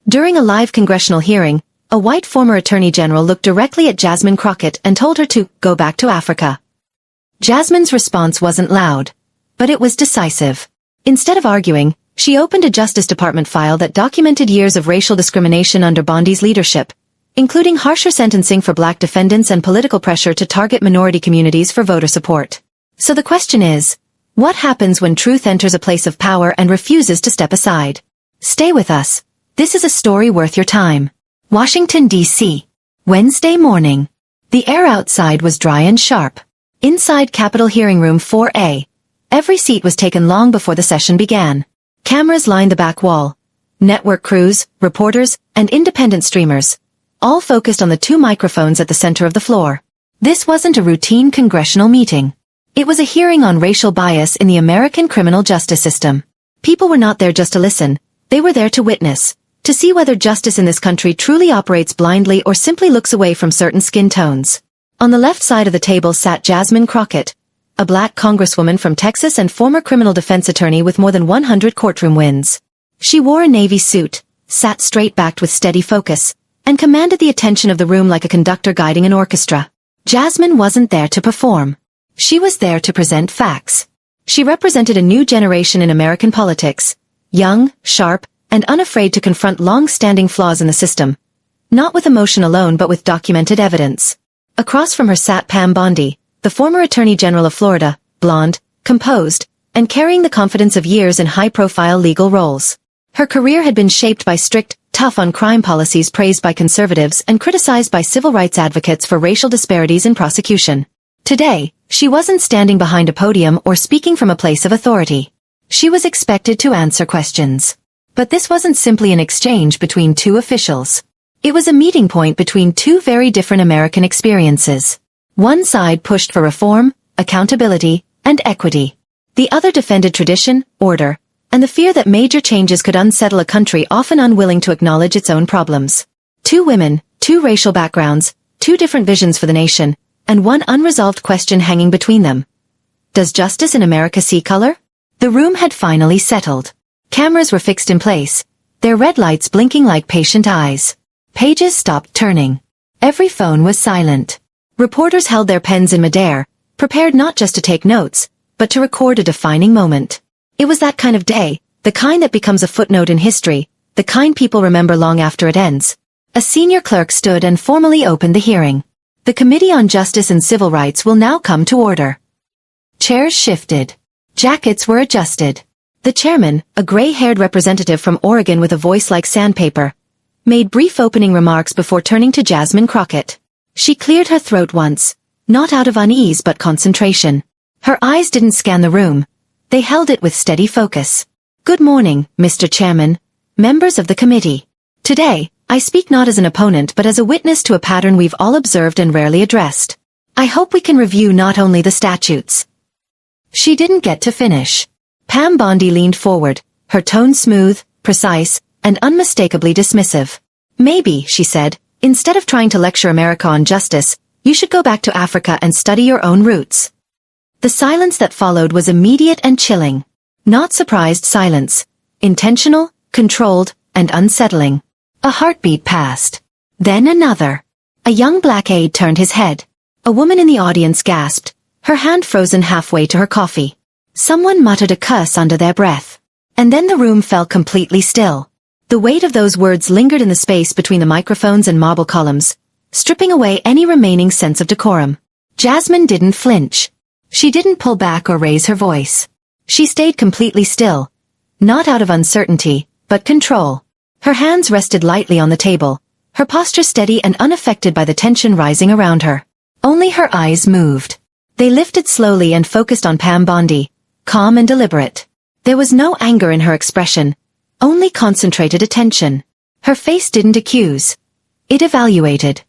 During a live congressional hearing, a white former attorney general looked directly at Jasmine Crockett and told her to go back to Africa. Jasmine's response wasn't loud, but it was decisive. Instead of arguing, she opened a Justice Department file that documented years of racial discrimination under Bondi's leadership, including harsher sentencing for black defendants and political pressure to target minority communities for voter support. So the question is, what happens when truth enters a place of power and refuses to step aside? Stay with us. This is a story worth your time. Washington, D.C. Wednesday morning. The air outside was dry and sharp. Inside Capitol Hearing Room 4A, every seat was taken long before the session began. Cameras lined the back wall. Network crews, reporters, and independent streamers, all focused on the two microphones at the center of the floor. This wasn't a routine congressional meeting. It was a hearing on racial bias in the American criminal justice system. People were not there just to listen. They were there to witness, to see whether justice in this country truly operates blindly or simply looks away from certain skin tones. On the left side of the table sat Jasmine Crockett, a black congresswoman from Texas and former criminal defense attorney with more than 100 courtroom wins. She wore a navy suit, sat straight-backed with steady focus, and commanded the attention of the room like a conductor guiding an orchestra. Jasmine wasn't there to perform. She was there to present facts. She represented a new generation in American politics, young, sharp, and unafraid to confront long-standing flaws in the system, not with emotion alone but with documented evidence. Across from her sat Pam Bondi, the former Attorney General of Florida, blonde, composed, and carrying the confidence of years in high-profile legal roles. Her career had been shaped by strict, tough-on-crime policies praised by conservatives and criticized by civil rights advocates for racial disparities in prosecution. Today, she wasn't standing behind a podium or speaking from a place of authority. She was expected to answer questions. But this wasn't simply an exchange between two officials. It was a meeting point between two very different American experiences. One side pushed for reform, accountability, and equity. The other defended tradition, order, and the fear that major changes could unsettle a country often unwilling to acknowledge its own problems. Two women, two racial backgrounds, two different visions for the nation, and one unresolved question hanging between them. Does justice in America see color? The room had finally settled. Cameras were fixed in place, their red lights blinking like patient eyes. Pages stopped turning. Every phone was silent. Reporters held their pens in midair, prepared not just to take notes, but to record a defining moment. It was that kind of day, the kind that becomes a footnote in history, the kind people remember long after it ends. A senior clerk stood and formally opened the hearing. The Committee on Justice and Civil Rights will now come to order. Chairs shifted. Jackets were adjusted. The chairman, a gray-haired representative from Oregon with a voice like sandpaper, made brief opening remarks before turning to Jasmine Crockett. She cleared her throat once, not out of unease but concentration. Her eyes didn't scan the room. They held it with steady focus. Good morning, Mr. Chairman, members of the committee. Today, I speak not as an opponent but as a witness to a pattern we've all observed and rarely addressed. I hope we can review not only the statutes. She didn't get to finish. Pam Bondi leaned forward, her tone smooth, precise, and unmistakably dismissive. Maybe, she said, instead of trying to lecture America on justice, you should go back to Africa and study your own roots. The silence that followed was immediate and chilling. Not surprised silence. Intentional, controlled, and unsettling. A heartbeat passed. Then another. A young black aide turned his head. A woman in the audience gasped, her hand frozen halfway to her coffee. Someone muttered a curse under their breath. And then the room fell completely still. The weight of those words lingered in the space between the microphones and marble columns, stripping away any remaining sense of decorum. Jasmine didn't flinch. She didn't pull back or raise her voice. She stayed completely still. Not out of uncertainty, but control. Her hands rested lightly on the table, her posture steady and unaffected by the tension rising around her. Only her eyes moved. They lifted slowly and focused on Pam Bondi, calm and deliberate. There was no anger in her expression, only concentrated attention. Her face didn't accuse. It evaluated.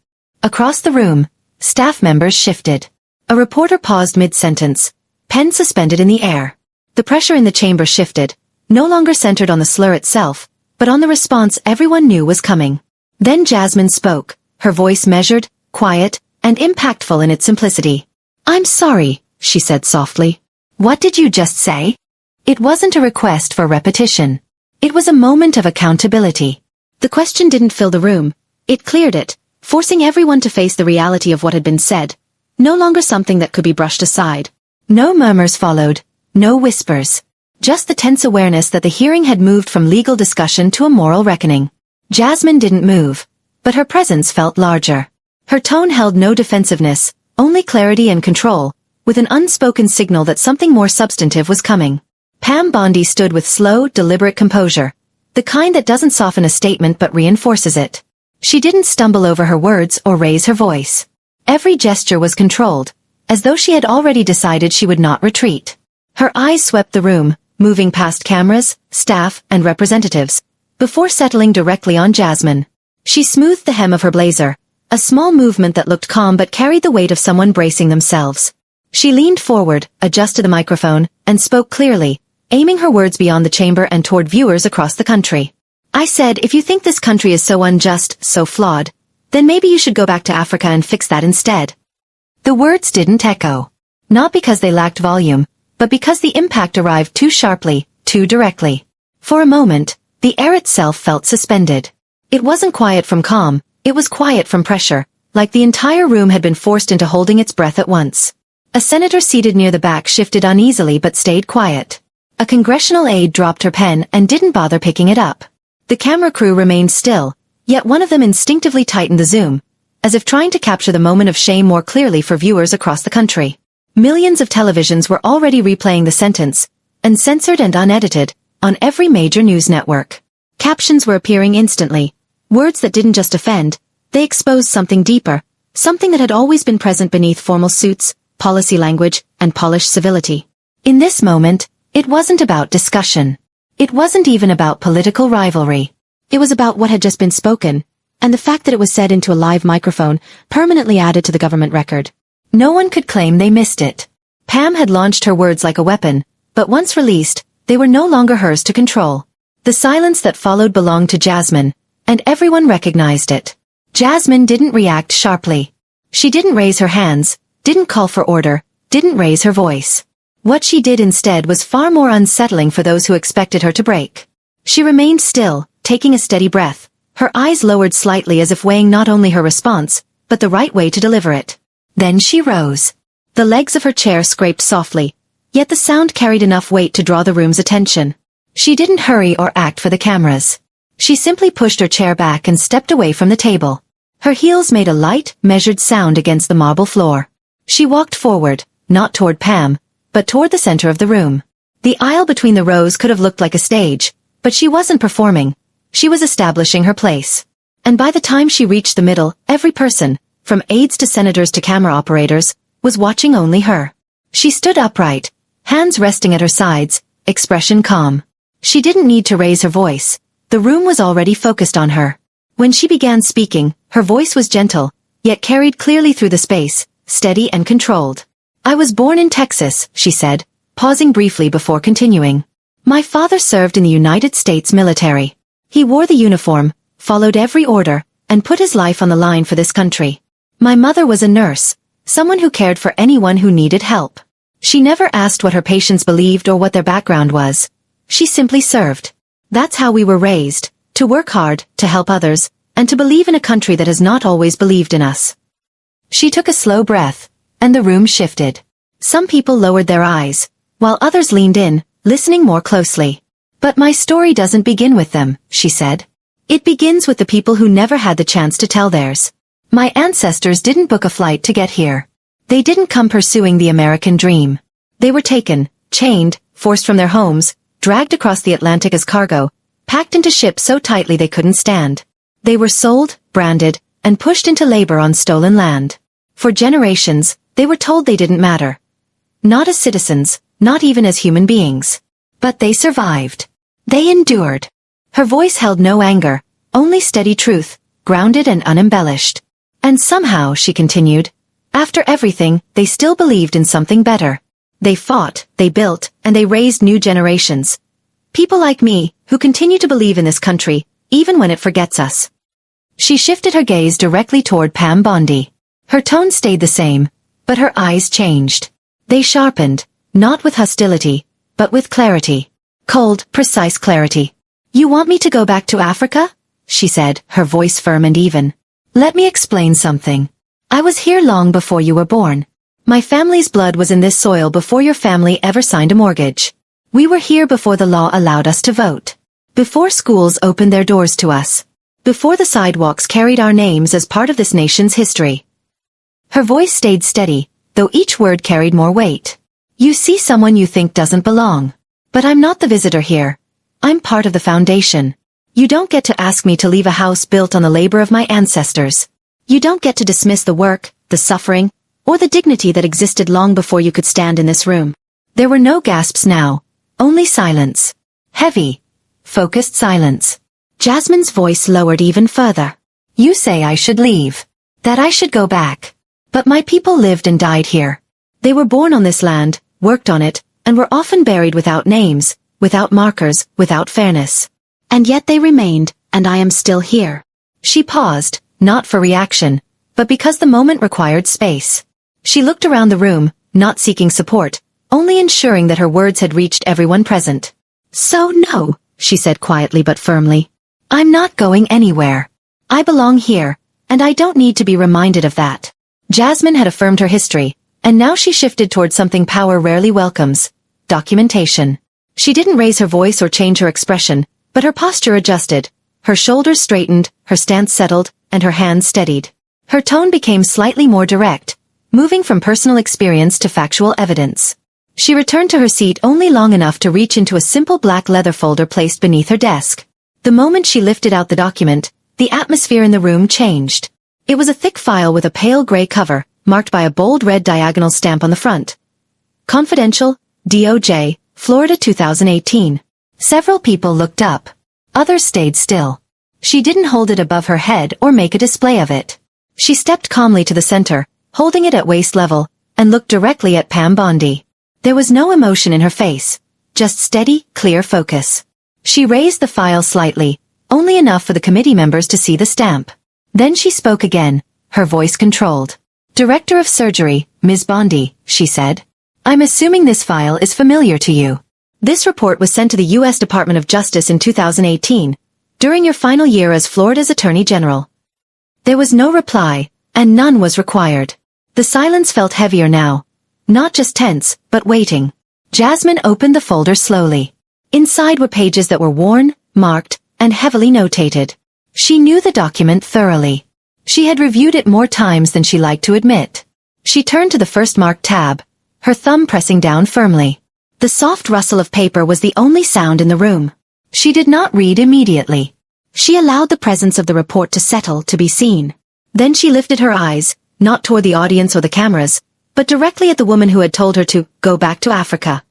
Across the room, staff members shifted. A reporter paused mid-sentence, pen suspended in the air. The pressure in the chamber shifted, no longer centered on the slur itself, but on the response everyone knew was coming. Then Jasmine spoke, her voice measured, quiet, and impactful in its simplicity. "I'm sorry," she said softly. "What did you just say?" It wasn't a request for repetition. It was a moment of accountability. The question didn't fill the room. It cleared it, forcing everyone to face the reality of what had been said. No longer something that could be brushed aside. No murmurs followed. No whispers. Just the tense awareness that the hearing had moved from legal discussion to a moral reckoning. Jasmine didn't move, but her presence felt larger. Her tone held no defensiveness, only clarity and control, with an unspoken signal that something more substantive was coming. Pam Bondi stood with slow, deliberate composure, the kind that doesn't soften a statement but reinforces it. She didn't stumble over her words or raise her voice. Every gesture was controlled, as though she had already decided she would not retreat. Her eyes swept the room, moving past cameras, staff, and representatives, before settling directly on Jasmine. She smoothed the hem of her blazer, a small movement that looked calm but carried the weight of someone bracing themselves. She leaned forward, adjusted the microphone, and spoke clearly, aiming her words beyond the chamber and toward viewers across the country. I said, if you think this country is so unjust, so flawed, then maybe you should go back to Africa and fix that instead. The words didn't echo. Not because they lacked volume, but because the impact arrived too sharply, too directly. For a moment, the air itself felt suspended. It wasn't quiet from calm, it was quiet from pressure, like the entire room had been forced into holding its breath at once. A senator seated near the back shifted uneasily but stayed quiet. A congressional aide dropped her pen and didn't bother picking it up. The camera crew remained still, yet one of them instinctively tightened the zoom, as if trying to capture the moment of shame more clearly for viewers across the country. Millions of televisions were already replaying the sentence, uncensored and unedited, on every major news network. Captions were appearing instantly, words that didn't just offend, they exposed something deeper, something that had always been present beneath formal suits, policy language, and polished civility. In this moment, it wasn't about discussion. It wasn't even about political rivalry. It was about what had just been spoken, and the fact that it was said into a live microphone permanently added to the government record. No one could claim they missed it. Pam had launched her words like a weapon, but once released, they were no longer hers to control. The silence that followed belonged to Jasmine, and everyone recognized it. Jasmine didn't react sharply. She didn't raise her hands, didn't call for order, didn't raise her voice. What she did instead was far more unsettling for those who expected her to break. She remained still, taking a steady breath, her eyes lowered slightly as if weighing not only her response, but the right way to deliver it. Then she rose. The legs of her chair scraped softly, yet the sound carried enough weight to draw the room's attention. She didn't hurry or act for the cameras. She simply pushed her chair back and stepped away from the table. Her heels made a light, measured sound against the marble floor. She walked forward, not toward Pam, but toward the center of the room. The aisle between the rows could have looked like a stage, but she wasn't performing. She was establishing her place. And by the time she reached the middle, every person, from aides to senators to camera operators, was watching only her. She stood upright, hands resting at her sides, expression calm. She didn't need to raise her voice. The room was already focused on her. When she began speaking, her voice was gentle, yet carried clearly through the space, steady and controlled. I was born in Texas, she said, pausing briefly before continuing. My father served in the United States military. He wore the uniform, followed every order, and put his life on the line for this country. My mother was a nurse, someone who cared for anyone who needed help. She never asked what her patients believed or what their background was. She simply served. That's how we were raised, to work hard, to help others, and to believe in a country that has not always believed in us. She took a slow breath, and the room shifted. Some people lowered their eyes, while others leaned in, listening more closely. But my story doesn't begin with them, she said. It begins with the people who never had the chance to tell theirs. My ancestors didn't book a flight to get here. They didn't come pursuing the American dream. They were taken, chained, forced from their homes, dragged across the Atlantic as cargo, packed into ships so tightly they couldn't stand. They were sold, branded, and pushed into labor on stolen land. For generations, they were told they didn't matter. Not as citizens, not even as human beings. But they survived. They endured. Her voice held no anger, only steady truth, grounded and unembellished. And somehow, she continued, after everything, they still believed in something better. They fought, they built, and they raised new generations. People like me, who continue to believe in this country, even when it forgets us. She shifted her gaze directly toward Pam Bondi. Her tone stayed the same, but her eyes changed. They sharpened, not with hostility, but with clarity. Cold, precise clarity. You want me to go back to Africa? she said, her voice firm and even. Let me explain something. I was here long before you were born. My family's blood was in this soil before your family ever signed a mortgage. We were here before the law allowed us to vote. Before schools opened their doors to us. Before the sidewalks carried our names as part of this nation's history. Her voice stayed steady, though each word carried more weight. You see someone you think doesn't belong. But I'm not the visitor here. I'm part of the foundation. You don't get to ask me to leave a house built on the labor of my ancestors. You don't get to dismiss the work, the suffering, or the dignity that existed long before you could stand in this room. There were no gasps now, only silence. Heavy, focused silence. Jasmine's voice lowered even further. You say I should leave. That I should go back. But my people lived and died here. They were born on this land, worked on it, and were often buried without names, without markers, without fairness. And yet they remained, and I am still here. She paused, not for reaction, but because the moment required space. She looked around the room, not seeking support, only ensuring that her words had reached everyone present. So no, she said quietly but firmly. I'm not going anywhere. I belong here, and I don't need to be reminded of that. Jasmine had affirmed her history, and now she shifted toward something power rarely welcomes. Documentation. She didn't raise her voice or change her expression, but her posture adjusted. Her shoulders straightened, her stance settled, and her hands steadied. Her tone became slightly more direct, moving from personal experience to factual evidence. She returned to her seat only long enough to reach into a simple black leather folder placed beneath her desk. The moment she lifted out the document, the atmosphere in the room changed. It was a thick file with a pale gray cover, marked by a bold red diagonal stamp on the front. Confidential, DOJ, Florida 2018. Several people looked up. Others stayed still. She didn't hold it above her head or make a display of it. She stepped calmly to the center, holding it at waist level, and looked directly at Pam Bondi. There was no emotion in her face, just steady, clear focus. She raised the file slightly, only enough for the committee members to see the stamp. Then she spoke again, her voice controlled. Director of Surgery, Ms. Bondi, she said. I'm assuming this file is familiar to you. This report was sent to the U.S. Department of Justice in 2018, during your final year as Florida's Attorney General. There was no reply, and none was required. The silence felt heavier now. Not just tense, but waiting. Jasmine opened the folder slowly. Inside were pages that were worn, marked, and heavily notated. She knew the document thoroughly. She had reviewed it more times than she liked to admit. She turned to the first marked tab, her thumb pressing down firmly. The soft rustle of paper was the only sound in the room. She did not read immediately. She allowed the presence of the report to settle, to be seen. Then she lifted her eyes, not toward the audience or the cameras, but directly at the woman who had told her to go back to Africa.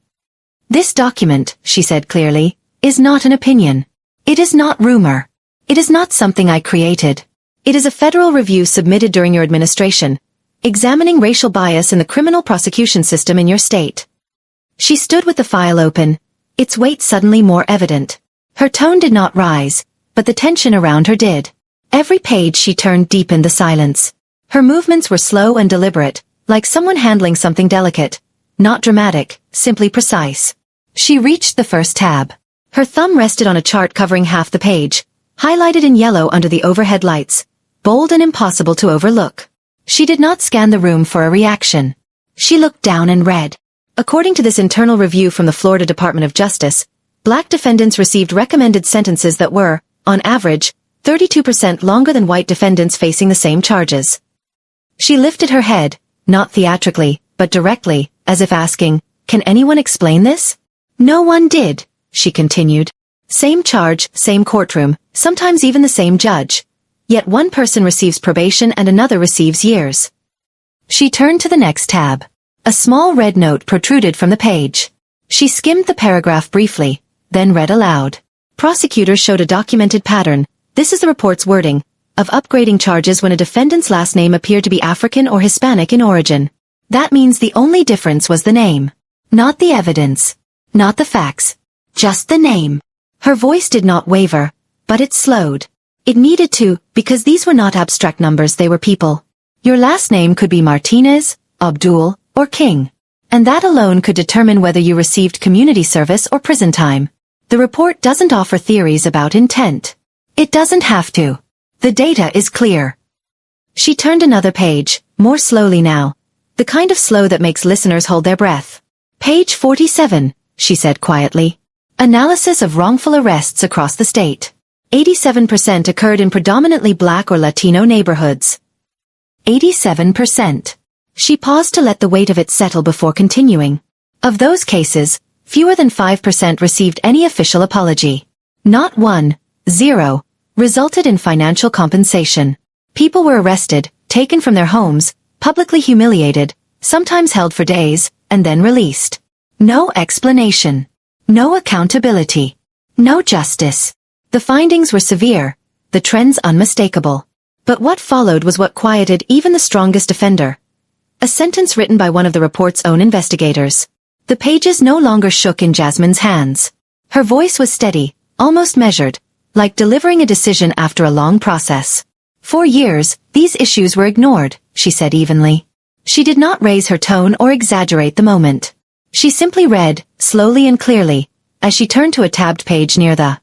This document, she said clearly, is not an opinion. It is not rumor. It is not something I created. It is a federal review submitted during your administration, examining racial bias in the criminal prosecution system in your state. She stood with the file open, its weight suddenly more evident. Her tone did not rise, but the tension around her did. Every page she turned deepened the silence. Her movements were slow and deliberate, like someone handling something delicate. Not dramatic, simply precise. She reached the first tab. Her thumb rested on a chart covering half the page, highlighted in yellow under the overhead lights, bold and impossible to overlook. She did not scan the room for a reaction. She looked down and read. According to this internal review from the Florida Department of Justice, black defendants received recommended sentences that were, on average, 32% longer than white defendants facing the same charges. She lifted her head, not theatrically, but directly, as if asking, can anyone explain this? No one did, she continued. Same charge, same courtroom, sometimes even the same judge. Yet one person receives probation and another receives years. She turned to the next tab. A small red note protruded from the page. She skimmed the paragraph briefly, then read aloud. Prosecutors showed a documented pattern, this is the report's wording, of upgrading charges when a defendant's last name appeared to be African or Hispanic in origin. That means the only difference was the name. Not the evidence. Not the facts. Just the name. Her voice did not waver, but it slowed. It needed to, because these were not abstract numbers, they were people. Your last name could be Martinez, Abdul, or King. And that alone could determine whether you received community service or prison time. The report doesn't offer theories about intent. It doesn't have to. The data is clear. She turned another page, more slowly now. The kind of slow that makes listeners hold their breath. Page 47, she said quietly. Analysis of wrongful arrests across the state. 87% occurred in predominantly Black or Latino neighborhoods. 87%. She paused to let the weight of it settle before continuing. Of those cases, fewer than 5% received any official apology. Not 0 resulted in financial compensation. People were arrested, taken from their homes, publicly humiliated, sometimes held for days, and then released. No explanation. No accountability. No justice. The findings were severe, the trends unmistakable. But what followed was what quieted even the strongest offender. A sentence written by one of the report's own investigators. The pages no longer shook in Jasmine's hands. Her voice was steady, almost measured, like delivering a decision after a long process. For years, these issues were ignored, she said evenly. She did not raise her tone or exaggerate the moment. She simply read, slowly and clearly, as she turned to a tabbed page near the